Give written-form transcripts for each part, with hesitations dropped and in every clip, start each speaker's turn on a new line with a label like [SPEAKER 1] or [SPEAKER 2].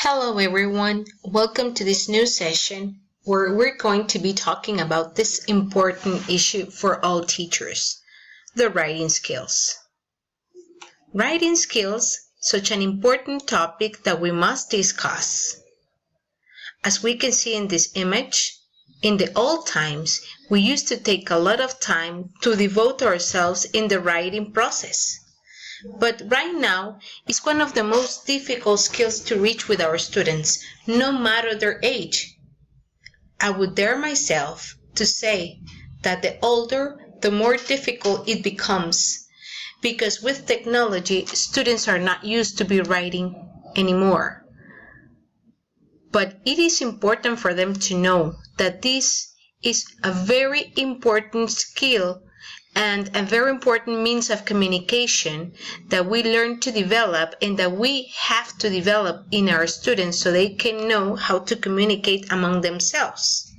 [SPEAKER 1] Hello everyone, welcome to this new session where we're going to be talking about this important issue for all teachers, the writing skills. Writing skills, such an important topic that we must discuss. As we can see in this image, in the old times, we used to take a lot of time to devote ourselves in the writing process. But right now, it's one of the most difficult skills to reach with our students, no matter their age. I would dare myself to say that the older, the more difficult it becomes, because with technology, students are not used to be writing anymore. But it is important for them to know that this is a very important skill and a very important means of communication that we learn to develop and that we have to develop in our students so they can know how to communicate among themselves.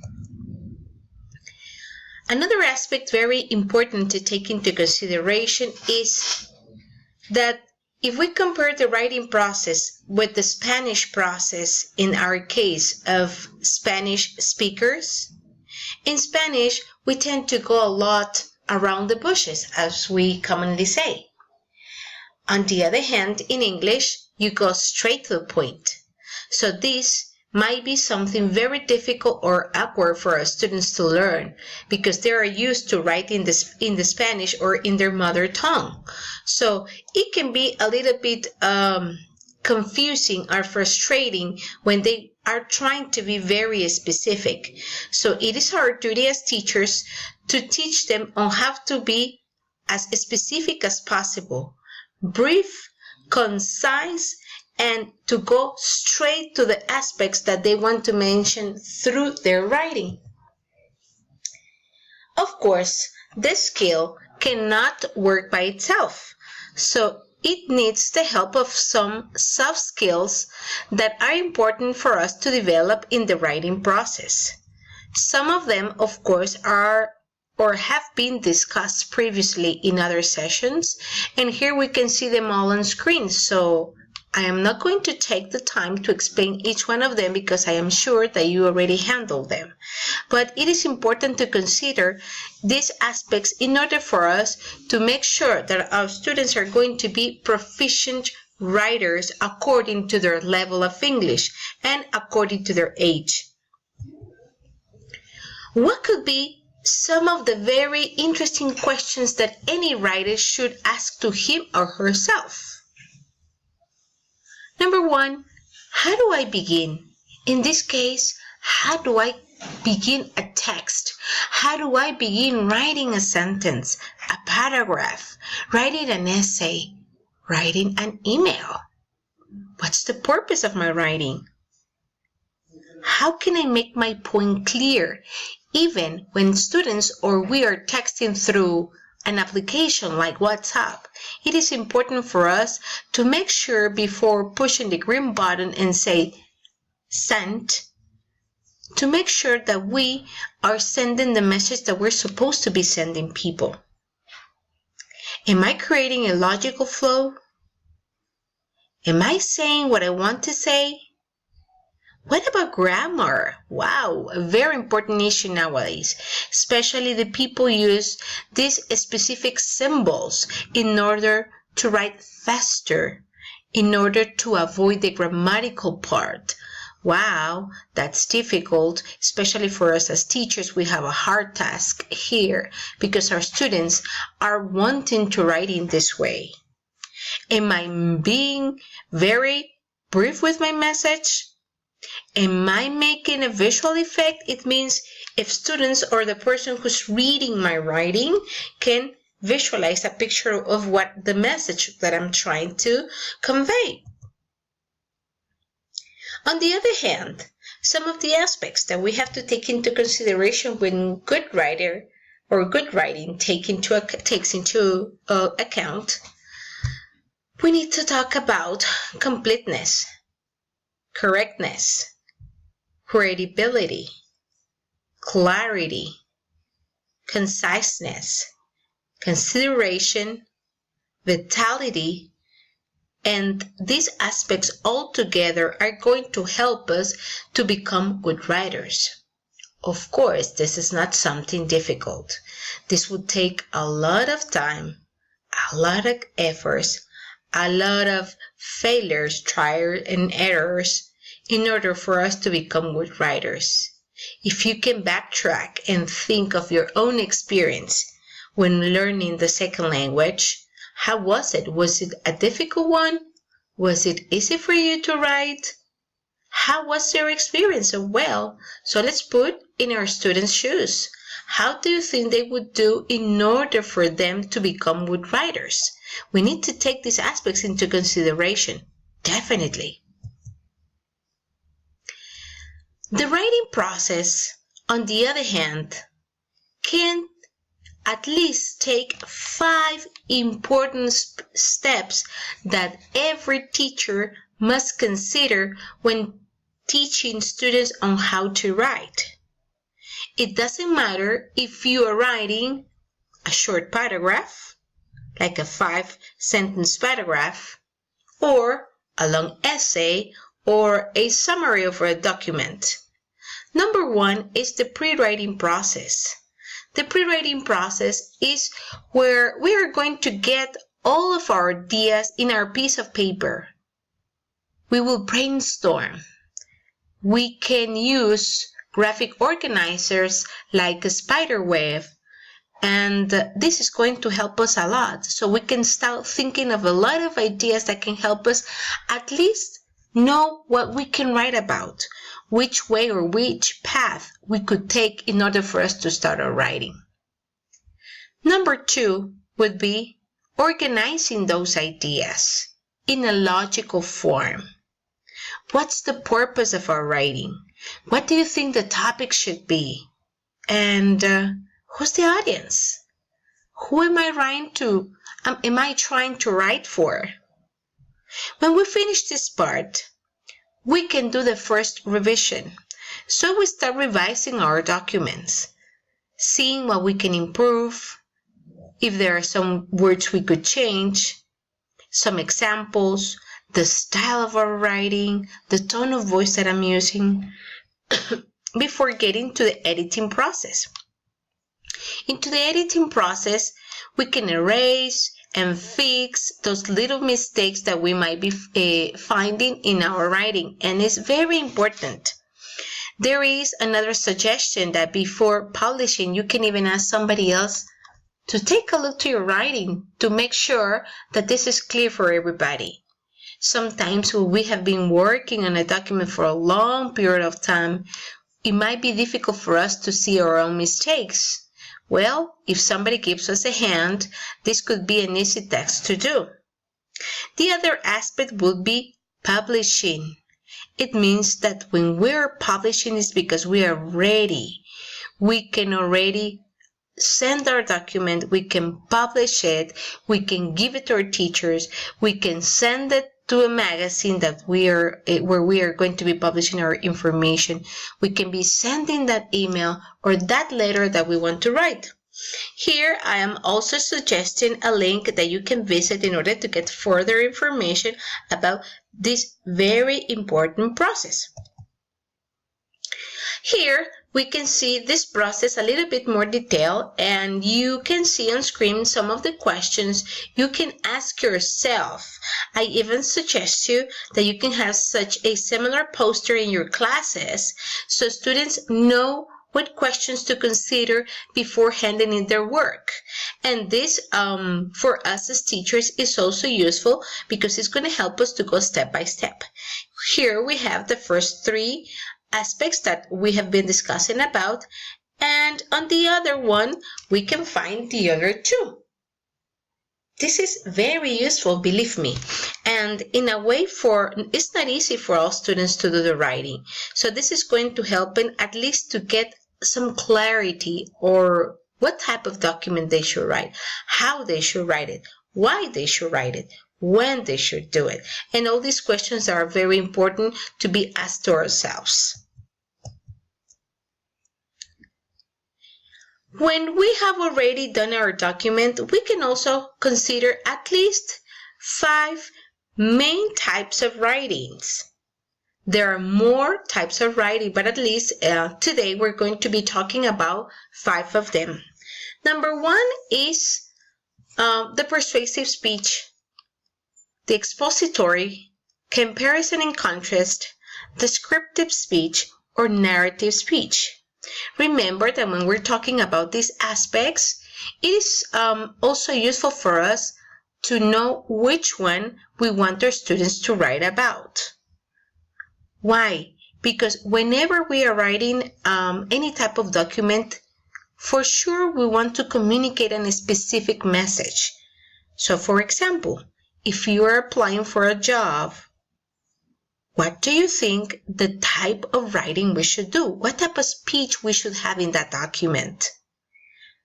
[SPEAKER 1] Another aspect very important to take into consideration is that if we compare the writing process with the Spanish process, in our case of Spanish speakers, in Spanish we tend to go a lot around the bushes, as we commonly say. On the other hand, in English, you go straight to the point. So this might be something very difficult or awkward for our students to learn because they are used to writing in the Spanish or in their mother tongue. So it can be a little bit confusing or frustrating when they are trying to be very specific. So it is our duty as teachers to teach them on how to be as specific as possible, brief, concise, and to go straight to the aspects that they want to mention through their writing. Of course, this skill cannot work by itself, so it needs the help of some soft skills that are important for us to develop in the writing process. Some of them, of course, are or have been discussed previously in other sessions, and here we can see them all on screen. So I am not going to take the time to explain each one of them because I am sure that you already handled them. But it is important to consider these aspects in order for us to make sure that our students are going to be proficient writers according to their level of English and according to their age. What could be some of the very interesting questions that any writer should ask to him or herself? Number one, how do I begin? In this case, how do I begin a text? How do I begin writing a sentence, a paragraph, writing an essay, writing an email? What's the purpose of my writing? How can I make my point clear, even when students or we are texting through an application like WhatsApp? It is important for us to make sure before pushing the green button and say send, to make sure that we are sending the message that we're supposed to be sending people. Am I creating a logical flow? Am I saying what I want to say? What about grammar? Wow, a very important issue nowadays. Especially the people use these specific symbols in order to write faster, in order to avoid the grammatical part. Wow, that's difficult, especially for us as teachers. We have a hard task here because our students are wanting to write in this way. Am I being very brief with my message? Am I making a visual effect? It means if students or the person who's reading my writing can visualize a picture of what the message that I'm trying to convey. On the other hand, some of the aspects that we have to take into consideration when good writer or good writing takes into account, we need to talk about completeness, correctness, credibility, clarity, conciseness, consideration, vitality, And these aspects all together are going to help us to become good writers. Of course, this is not something difficult. This would take a lot of time, a lot of efforts, a lot of failures, trials and errors in order for us to become good writers. If you can backtrack and think of your own experience when learning the second language, how was it? Was it a difficult one? Was it easy for you to write? How was your experience? Well, so let's put in our students' shoes. How do you think they would do in order for them to become good writers? We need to take these aspects into consideration. Definitely. The writing process, on the other hand, can at least take 5 important steps that every teacher must consider when teaching students on how to write. It doesn't matter if you are writing a short paragraph, like a 5-sentence paragraph, or a long essay, or a summary of a document. Number 1 is the pre-writing process. The pre-writing process is where we are going to get all of our ideas in our piece of paper. We will brainstorm. We can use graphic organizers like a spiderweb, and this is going to help us a lot. So we can start thinking of a lot of ideas that can help us at least know what we can write about, which way or which path we could take in order for us to start our writing. Number 2 would be organizing those ideas in a logical form. What's the purpose of our writing? What do you think the topic should be? And who's the audience? Who am I trying to write for? When we finish this part, we can do the first revision. So we start revising our documents, seeing what we can improve, if there are some words we could change, some examples, the style of our writing, the tone of voice that I'm using, before getting to the editing process. Into the editing process, we can erase and fix those little mistakes that we might be finding in our writing, and it's very important. There is another suggestion that before publishing, you can even ask somebody else to take a look to your writing to make sure that this is clear for everybody. Sometimes when we have been working on a document for a long period of time, it might be difficult for us to see our own mistakes. Well, if somebody gives us a hand, this could be an easy task to do. The other aspect would be publishing. It means that when we're publishing, it's because we are ready. We can already send our document, we can publish it, we can give it to our teachers, we can send it to a magazine that where we are going to be publishing our information. We can be sending that email or that letter that we want to write. Here I am also suggesting a link that you can visit in order to get further information about this very important process. Here we can see this process a little bit more detailed, and you can see on screen some of the questions you can ask yourself. I even suggest you that you can have such a similar poster in your classes so students know what questions to consider before handing in their work. And this, for us as teachers, is also useful because it's going to help us to go step by step. Here we have the first 3 aspects that we have been discussing about, and on the other one we can find the other 2. This is very useful, believe me, and in a way it's not easy for all students to do the writing, so this is going to help them at least to get some clarity or what type of document they should write, how they should write it, why they should write it, when they should do it. And all these questions are very important to be asked to ourselves. When we have already done our document, we can also consider at least 5 main types of writings. There are more types of writing, but at least today we're going to be talking about 5 of them. Number 1 is the persuasive speech, the expository, comparison and contrast, descriptive speech, or narrative speech. Remember that when we're talking about these aspects, it is also useful for us to know which one we want our students to write about. Why? Because whenever we are writing any type of document, for sure we want to communicate a specific message. So for example, if you are applying for a job, what do you think the type of writing we should do? What type of speech we should have in that document?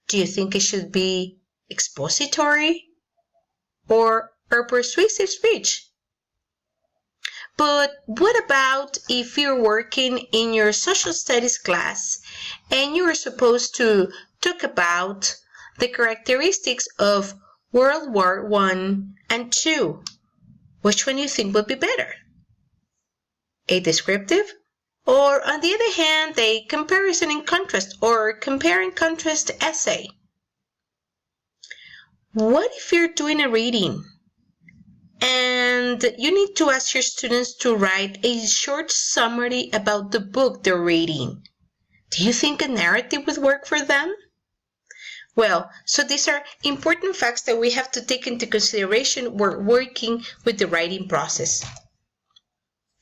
[SPEAKER 1] Do you think it should be expository or a persuasive speech? But what about if you're working in your social studies class and you are supposed to talk about the characteristics of World War I and II? Which one do you think would be better? A descriptive, or on the other hand, a comparison and contrast or compare and contrast essay? What if you're doing a reading and you need to ask your students to write a short summary about the book they're reading? Do you think a narrative would work for them? Well, so these are important facts that we have to take into consideration when working with the writing process.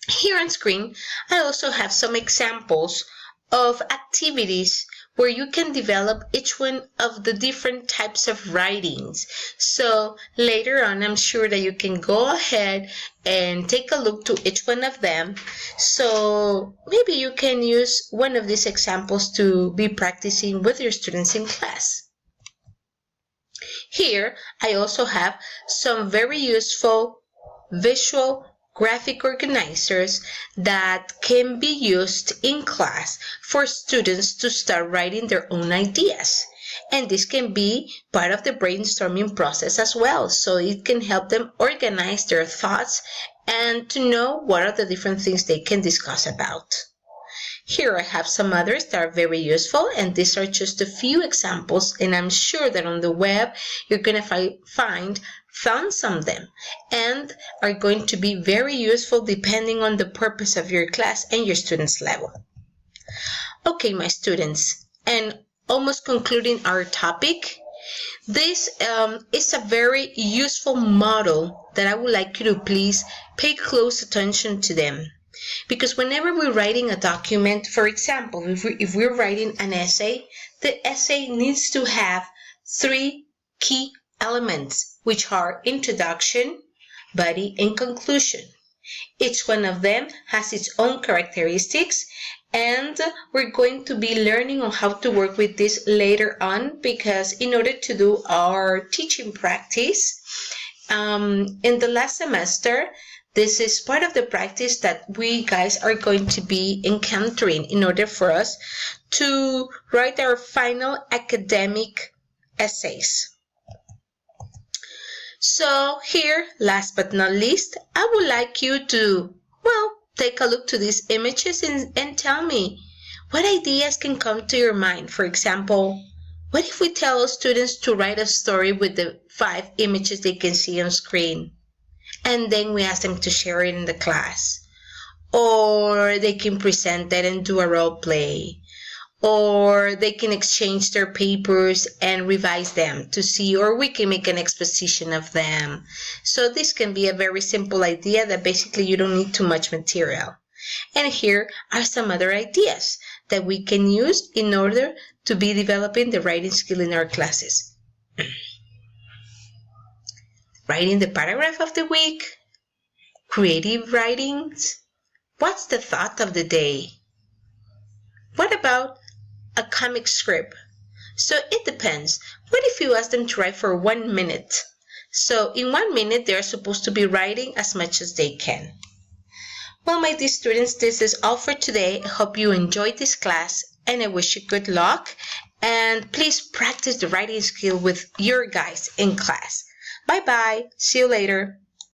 [SPEAKER 1] Here on screen, I also have some examples of activities where you can develop each one of the different types of writings. So later on, I'm sure that you can go ahead and take a look to each one of them. So maybe you can use one of these examples to be practicing with your students in class. Here, I also have some very useful visual graphic organizers that can be used in class for students to start writing their own ideas. And this can be part of the brainstorming process as well. So it can help them organize their thoughts and to know what are the different things they can discuss about. Here I have some others that are very useful, and these are just a few examples, and I'm sure that on the web you're going to find tons of them and are going to be very useful depending on the purpose of your class and your students' level. Okay, my students, and almost concluding our topic, this is a very useful model that I would like you to please pay close attention to them. Because whenever we're writing a document, for example, if we're writing an essay, the essay needs to have 3 key elements, which are introduction, body, and conclusion. Each one of them has its own characteristics, and we're going to be learning on how to work with this later on, because in order to do our teaching practice in the last semester, this is part of the practice that we guys are going to be encountering in order for us to write our final academic essays. So here, last but not least, I would like you to, take a look to these images and tell me what ideas can come to your mind. For example, what if we tell students to write a story with the 5 images they can see on screen? And then we ask them to share it in the class. Or they can present it and do a role play. Or they can exchange their papers and revise them to see, or we can make an exposition of them. So this can be a very simple idea that basically you don't need too much material. And here are some other ideas that we can use in order to be developing the writing skill in our classes. Writing the paragraph of the week, creative writings, what's the thought of the day? What about a comic script? So it depends. What if you ask them to write for 1 minute? So in 1 minute, they're supposed to be writing as much as they can. Well, my dear students, this is all for today. I hope you enjoyed this class and I wish you good luck. And please practice the writing skill with your guys in class. Bye-bye. See you later.